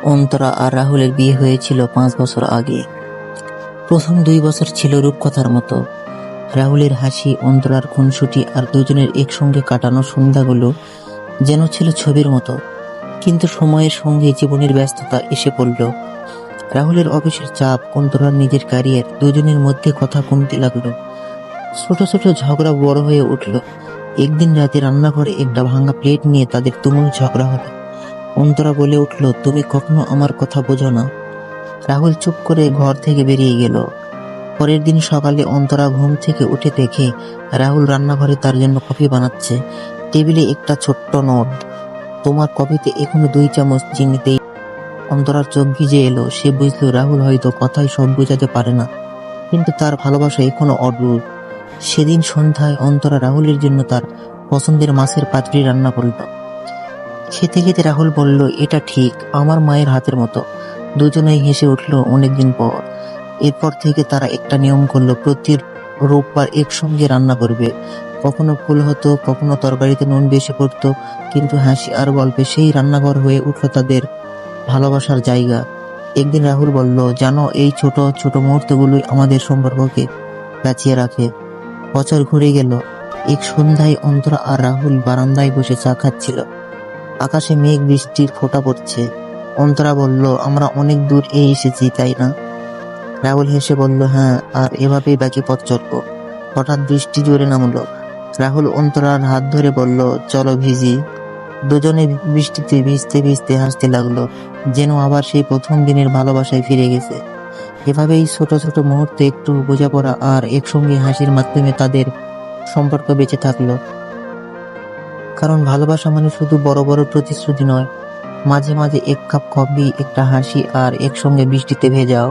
অন্তরা আর রাহুলের বিয়ে হয়েছিল 5 বছর আগে। প্রথম 2 বছর ছিল রূপকথার মতো। রাহুলের হাসি, অন্তরার খুনসুটি আর দুজনের একসঙ্গে কাটানো সন্ধ্যাগুলো যেন ছিল ছবির মতো। কিন্তু সময়ের সঙ্গে জীবনের ব্যস্ততা এসে পড়ল। রাহুলের অফিসের চাপ, অন্তরার নিজের ক্যারিয়ার, দুজনের মধ্যে কথা কমতে লাগলো। ছোট ছোট ঝগড়া বড় হয়ে উঠল। একদিন রাতে রান্নাঘরে একটা ভাঙা প্লেট নিয়ে তাদের তুমুল ঝগড়া হলো। অন্তরা বলে উঠল, তুমি কখনো আমার কথা বোঝো না। রাহুল চুপ করে ঘর থেকে বেরিয়ে গেল। পরের দিন সকালে অন্তরা ঘুম থেকে উঠে দেখে রাহুল রান্নাঘরে তার জন্য কফি বানাচ্ছে। টেবিলে একটা ছোট্ট নোট, তোমার কফিতে এখনো 2 চামচ চিনি দেই। অন্তরার চোখ ভিজে এলো। সে বুঝলো রাহুল হয়তো কথায় সব বোঝাতে পারে না, কিন্তু তার ভালোবাসা এখনো অটুট। সেদিন সন্ধ্যায় অন্তরা রাহুলের জন্য তার পছন্দের মাছের পাতুরি রান্না করল। খেতে খেতে রাহুল বলল, এটা ঠিক আমার মায়ের হাতের মতো। দুজনেই হেসে উঠল অনেকদিন পর। এরপর থেকে তারা একটা নিয়ম করলো, প্রতি রোববার একসঙ্গে রান্না করবে। কখনো ভুল হতো, কখনো তরকারিতে নুন বেশি পড়তো, কিন্তু হাসি আর গল্পে সেই রান্নাঘর হয়ে উঠলো তাদের ভালোবাসার জায়গা। একদিন রাহুল বলল, জানো, এই ছোট ছোট মুহূর্তগুলোই আমাদের সম্পর্ককে বাঁচিয়ে রাখে। বছর ঘুরে গেল। এক সন্ধ্যায় অন্তরা আর রাহুল বারান্দায় বসে চা খাচ্ছিল। আকাশে মেঘ, বৃষ্টির ফোঁটা পড়ছে। অন্তরা বলল, আমরা অনেক দূর এসেছি, তাই না? রাহুল হেসে বলল, হ্যাঁ, আর এভাবেই বাকি পথ চলবো। হঠাৎ বৃষ্টি জোরে নামলো। রাহুল অন্তরার হাত ধরে বলল, চলো ভিজি। দুজনে বৃষ্টিতে ভিজতে ভিজতে হাসতে লাগলো, যেন আবার সেই প্রথম দিনের ভালোবাসায় ফিরে গেছে। এভাবেই ছোট ছোট মুহূর্তে একটু বোঝাপড়া আর একসঙ্গে হাসির মাধ্যমে তাদের সম্পর্ক বেঁচে থাকলো। কারণ ভালোবাসা মানে শুধু বড় বড় প্রতিশ্রুতি নয়, মাঝে মাঝে এক কাপ কফি, একটা হাসি আর একসঙ্গে বৃষ্টিতে ভেজাও।